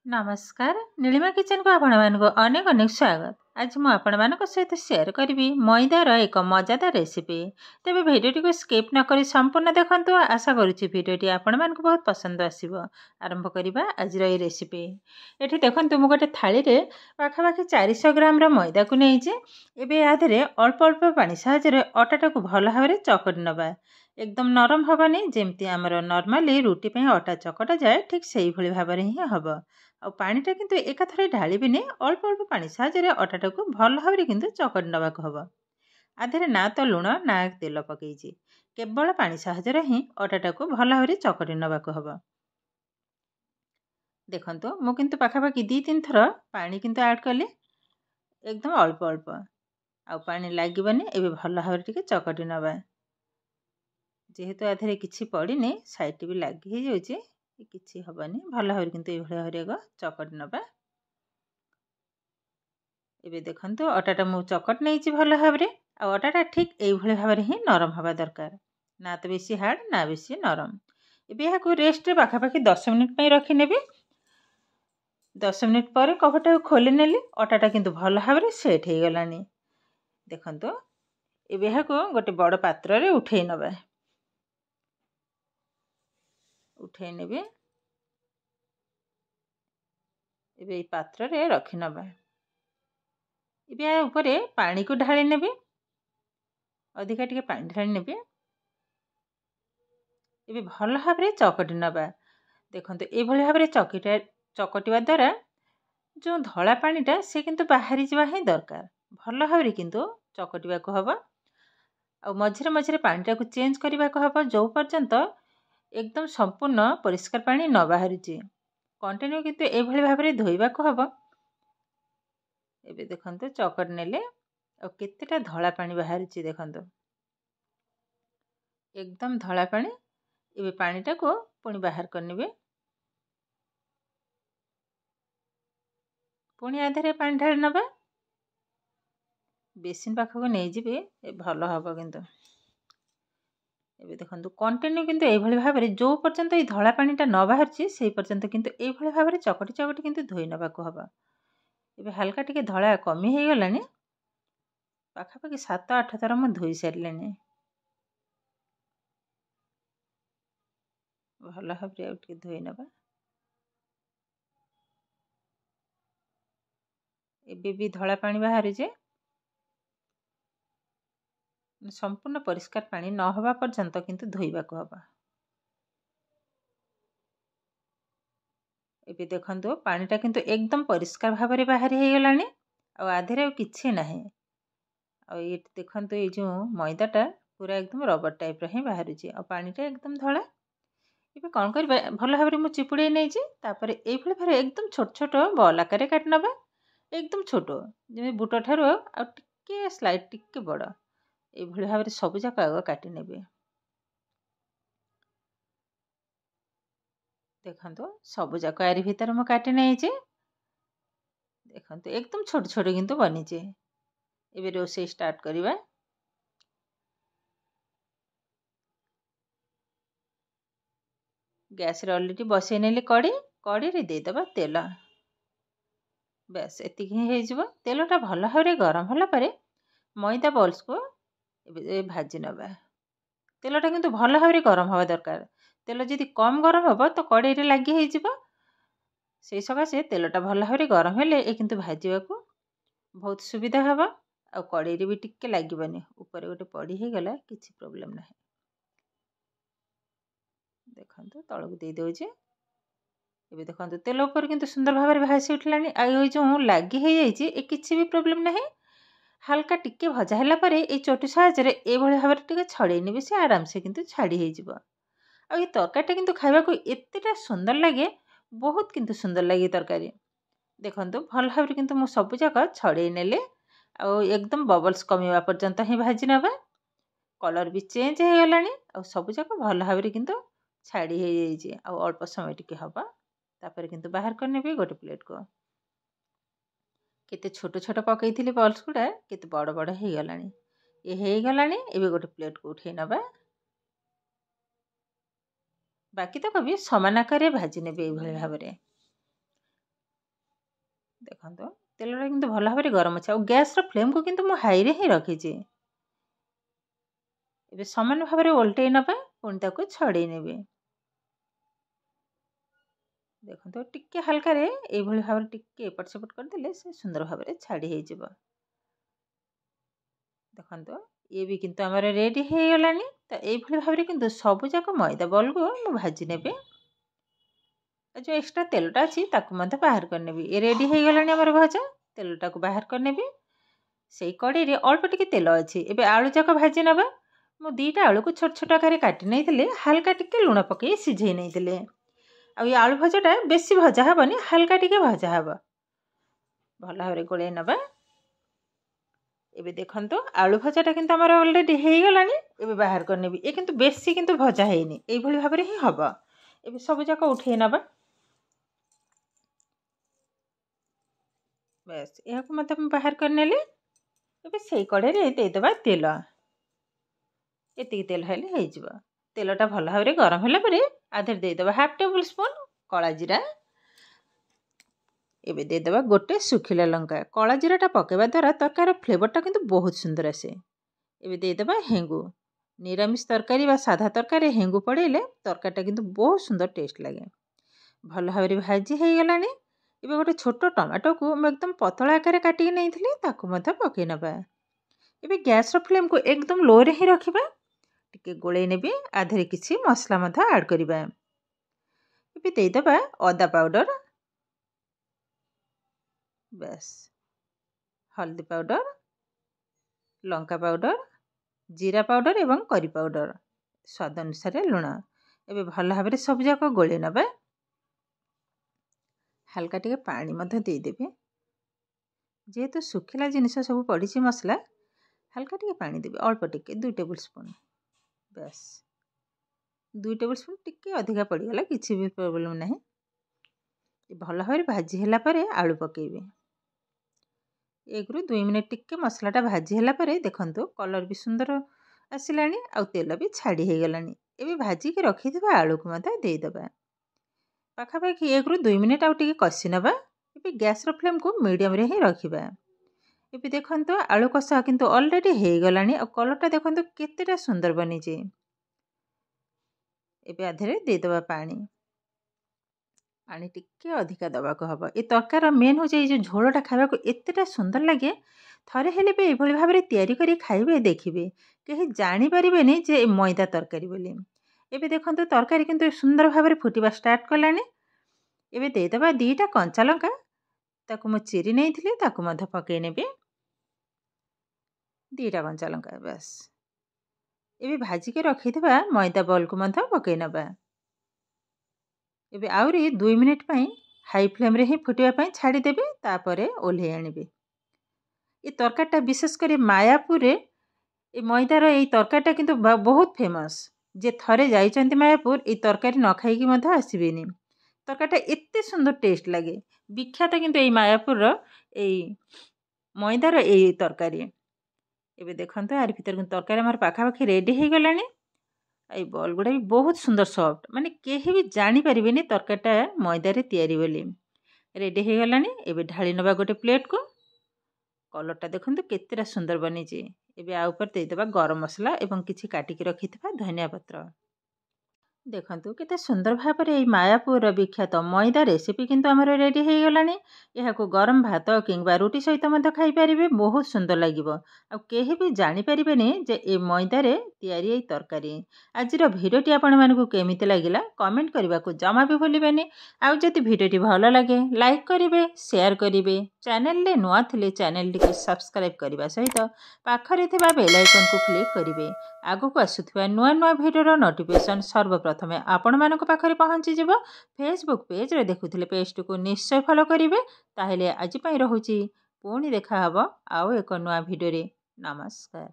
नमस्कार नीलिमा किचन को आपण मानक अनेक अनेक स्वागत। आज मु आपण मानक सहित शेयर करी मैदार एक मजादार रेसिपी। तेबे भिडियोटी को स्किप न करी संपूर्ण देखंतु। आशा करुछि भिडियोटी आपण मानक बहुत पसंद आसीबो। आरंभ करिबा आज रे रेसिपी। एठी देखंतु मु गोटे थाली रे पाखापाखि 400 ग्राम रो मैदा को नेइजे। एबे आधरे अल्प अल्प पानी साहाय्य अटाटा को भल भाबरे चकटी नबा। एकदम नरम हबानी जेमती आमर नॉर्मली रोटी पे अटा चकटा जाए ठीक सेही भली भाबरे ही हबो। आ पानीटा किंतु एकाथरे ढालिबिनी अल्प अल्प पानी साहाय्य अटाटा को भल भाबरे किंतु चकटी नबाक हबो। आधरे ना तो लुण ना तेल पकईछि, केवल पानी साहाय्य ही अटाटा को भल भाबरे चकटी नबाक हबो। देखंतु मु किंतु पाखापाखि 2-3 थर पानी किंतु ऐड कली, एकदम अल्प अल्प आ पानी लागिबनी। एबे भल भाबरे टिके चकटी नबा। जेहेतु आधरे किछि पड़िनी साइड भी लागी ही जाउछि, किछि हबनी भल भाबरे किंतु एभଳି भाबरे चकटी नबा। एबे देखंतु अटाटा मु चकट नेइछि भल भाबरे। आ अटाटा ठीक एभଳି भाबरे ही नरम हबा दरकार, ना तो बेसी हार्ड ना बेसी नरम। एबे याको रेस्ट रे पाखापाखि 10 मिनिट पई रखि नेबे। 10 मिनिट पर कभरटा खोली नेली, अटाटा किंतु भल भाबरे सेट हे गलानी। देखंतु एबे याको गोटे बड़ पात्र रे उठेई नबा। उठेई नेबे। एबे ई पात्र रे रखि नबा। एबे या ऊपरे पानी को ढाली नेबे, अधिका टिके पानी ढाली नेबे। एबे भल भाबरे चकटी नबा। देखंतु एभଳି भाबरे चकटिवा द्वारा जो धला पानीटा से किंतु बाहरी जवा ही दरकार। भल भाबरे किंतु चकटिवा को हबो। आ मझिरे मझिरे पानीटा को चेंज करिवा को हबो जो पर्यंत एकदम संपूर्ण परिष्कार पानी न बाहरिछि। कंटिन्यू किंतु एभଳି भाबरे धोइबा को हबो। एबे देखंतु चकट नेले आ केतेटा धला पानी बाहरिछि देखंतु, एकदम धला पानी। एबे पानीटा को पुनी बाहर करनेबे। पुनी आधरे पानी ढाली नबा। बेसिन पाखको नै जिबे ए भलो हबो किंतु। एबे देखंतु कंटिन्यू किंतु एभଳି भाबरे जो पर्यंत ए धला पानीटा न बाहरछि सेही पर्यंत किंतु एभଳି भाबरे चकटी चकटी किंतु धोइ नबा को हबो। एबे हल्का टिके धला कमी हे गलानी। पाखापाखि 7-8 थर म धोइ सारलेनी। भल भाबरे आ टिके धोइ नबा। एबे भी धला पानी बाहरी जे संपूर्ण परिष्कार पानी न हवा पर्यंत किंतु धोइबा को हबा। एबे देखंतु पानीटा किंतु एकदम परिष्कार भाबरे बाहरी हे गलानी। आ आधेरे किछि नाही। आ ये देखंतु ए जो मैदाटा पूरा एकदम रबर टाइप रे ही बाहरुछि। आ पानीटा एकदम धला। एबे कोन करबा भल भाबरे मु चिपुडे नै छी। तापर एभଳି भाबरे एकदम छोट छोट बॉल आकारे काट नबा। एकदम छोटो जे बुट ठारो आ टिके स्लाइड टिके बड़ एभଳି भाबरे सब जाक आग काटी नेबे। देखंतु सब जाक आरी भीतर मु काटी नै छी। देखंतु एकदम छोट छोट किंतु बनी छी। एबे रोसे स्टार्ट करिबा। गैस रे ऑलरेडी बसै नेली कड़ी। कड़ी रे दे दबा तेल। बस एतिक ही हे जिवो। तेलटा भल भाबरे गरम होला परे मैदा बॉल्स को एबे भाजी नबा। तेलटा किंतु भल भाबरे गरम हवा दरकार। तेल जदि कम गरम हबो तो कड़ी रे लागि हे जिवो। सेही सकासे तेलटा भल भाबरे गरम हेले ए किंतु भाजीबा को बहुत सुविधा हबो। आ कड़ी रे भी टिके लागिबनी। ऊपर गोटे पड़ी हे गला किछि प्रॉब्लम नाही। देखंतु तळକୁ देई दोजे। एबे देखंतु तेल ऊपर किंतु सुंदर भाबरे भासी उठलानी। आ ए जो लागि हे जाईछि ए किछि भी प्रॉब्लम नाही। हल्का टिके भजा हला परे ए चोटी साहाय्य रे ए भଳି भाबरे टिके छड़ेई नेबे से आराम से किंतु छाड़ी हे जिवो। आ ए तरकारीटा किंतु खाइबा को एतेटा सुंदर लागे, बहुत किंतु सुंदर लागे तरकारी। देखंतु भल भाबरे किंतु मु सब जाक छड़ेई नेले। आ एकदम बबल्स कमीवा पर्यंत ही भाजी नबा। कलर भी चेंज हे गलानी। आ सब जाक भल भाबरे किंतु छाड़ी हे जाईछि। आ अल्प समय टिके हबा। तापर किंतु बाहर कर नेबे गोटे प्लेट को। केते छोट छोट पकईथिली बॉल्स गुडा केते बड़ बड़ हे गलानी। ए हे गलानी। एबे गोटे प्लेट को उठेई नबा। बाकी तक भी समान आकार भाजी नेबे ए भଳି भाबरे। देखो तेलटा किंतु भल भाव गरम अच्छे और गैस फ्लेम को किंतु मु हाई रे ही रखी। एबे समान भाव में ओल्टे नबा पुणी ताको छड़े नेबे। देखो टिके हल्का रे एभली भाव टिके एपट सेपट करदेले से सुंदर भाव में छाड़ी हो जिवो। देखो ये भी किंतु आमर रेडी हो गलानी। तो यही भाव में किंतु सबू जाक मैदा बॉल को मु भाजी नेबे। जो एक्स्ट्रा तेलटा अच्छी ताकू मध्य बाहर करनेबी। ये रेडी हो गलानी आमर भजा तेलटा को बाहर करनेबी। से कड़े रे अल्प टिके तेल अच्छी एबे आलू जाक भाजी नबा। मु दीटा आलू को छोट छोट आकार काटी नहीं हल्का टिके लुण पकई सिझे नहीं। आ ये आलू भजाटा बेसी भजा हेबनी हल्का टिके भजा हेब। भल भाव में गोले नबा। एबे देखंतो आलू भजाटा किंतु आमर ऑलरेडी हो गलानी। एबे बाहर करनेबी। ये किंतु बेसी किंतु भजा हेनी एई भली भाव में ही हब। एबे सब जाक उठे नबा। बस या मतलब बाहर करनेले। एबे से कड़े रे देदेबा तेल। एतिक तेल हेले हो जिवो। तेलटा भल भाव में गरम होला परे आधर देदेबा हाफ टेबल स्पून कला जीरा। एबे देदेबा गोटे सुखिला लंका। कला जीराटा पकेबा द्वारा तरकार फ्लेवरटा किंतु बहुत सुंदर आसे। एबे देदेबा हेंगु। निरामिष तरकारी बा साधा तरकारी हेंगु पड़ेले तरकारीटा किंतु बहुत सुंदर टेस्ट लगे। भल भाव में भाजी हो गलानी। एबे गोटे छोट टमाटो को मैं एकदम पतला आकार काटिक नहीं ताकू मध्य पकई नबा। एबे गैस फ्लेम को एकदम लो रे ही रखिबा। टिके गोले नेबी आधे किसी मसला मध्य ऐड करिबा। एबे देदेबा अदा पाउडर। बस हल्दी पाउडर लंका पाउडर जीरा पाउडर एवं करी पाउडर स्वाद अनुसार लुण। एबे भल भाव में सब जाक गोले नबा। हल्का टिके पानी मध्य देदेबे। जेहेतु सुखिला जिनिस सब पड़ी मसला हल्का टिके पानी देबे अल्प टिके 2 टेबल स्पून। बस 2 टेबल स्पून टिके अधिका पड़गला किसी भी प्रॉब्लम नहीं। भल भाव में भाजी होला परे आलू पकेबे। 1 ରୁ 2 मिनट टिके मसलाटा भाजी होला परे देखंतु कलर भी सुंदर आसिलानी आ तेल भी छाड़ी हो गलानी। एबे भाजी के रखी थिबा आलू को मता दे दबा। पाखापाखि 1 ରୁ 2 मिनट आउ टिके कसी नबा। एबे गैस फ्लेम को मीडियम रे ही रखिबा। एबे देखंतु आलू कषा किंतु ऑलरेडी हो गलानी आ कलरटा देखंतु केतेटा सुंदर बनी जे। एबे आधरे दे दबा पानी। पानी टिके अधिका दबा को हबो। ए तरकार मेन हो जे जो झोलटा खाबा को एतेटा सुंदर लगे। थरे हेले बे एभली भाव में तैयारी करी खाइबे देखिबे केही जानि परिबेनी जे मैदा तरकारी बोली। एबे देखंतु तरकारी किंतु सुंदर भाव में फुटिबा स्टार्ट कलानी। एबे दे दबा 2टा कंचा लंका ताकू मु चिरी नहीं ताकू मध्य पकई नेबे। 2टा कंचा लंका बस। एबे भाजी के रखी थिबा मैदा बॉल को मध्य पकई नबा। एबे आउरी 2 मिनट पई हाई फ्लेम रे ही फुटिबा पई छाड़ी देबे तापरे ओल्हे आनिबे। ए तरकारीटा विशेष कर मायापुर रे ए मैदार ए तरकारीटा किंतु बहुत फेमस। जे थरे जाइचंती मायापुर ए तरकारी न खाइकी मध्य आसीबेनी। तरकारीटा एते सुंदर टेस्ट लगे। विख्यात किंतु ए मायापुर रो ए मैदार ए तरकारी। एबे देखंतु यार भीतर तरकारी हमर पाखापाखि रेडी हो गलानी। आई बॉल गुड़ा भी बहुत सुंदर सॉफ्ट माने केही भी जानी परिबेनी तरकारीटा मैदा रे तैयारी बोली। रेडी हो गलानी। एबे ढाली नबा गोटे प्लेट को। कलरटा देखंतु केतेटा सुंदर बनी जे। एबे आ ऊपर दे देबा गरम मसला एवं किछि काटिकी रखिथिबा धनिया पत्र। देखंतु केते सुंदर भाव में मायापुर विख्यात मैदा रेसिपी किंतु हमर रेडी हो गलानी। यह को गरम भात किंबा रुटी सहित मध्य खाई परिबे बहुत सुंदर लागिबो। आ केही भी जानि परिबेनी जे ए मैदा रे तैयारी ए तरकारी। आजिर भिडियोटी आपण मानकु केमिति लागिला कमेंट करबा को जमा भी भूलिबेनी। आ जदि भिडियोटी भलो लागे लाइक करिवे शेयर करिवे। चैनल ले नुआ थिले चैनल टी सब्सक्राइब करबा सहित पाखरे थिबा बेल आइकन को क्लिक करिवे। आगु को आसुथिबा नुआ नुआ भिडियोर नोटिफिकेशन सर्वप्रथमे आपण मानक पाखरे पहुंची जिवो। फेसबुक पेज रे देखुथिले पेज को निश्चय फॉलो करिवे। ताहेले आजि पई रहुची पुणी देखा हबो आउ एक नुआ भिडियो रे। नमस्कार।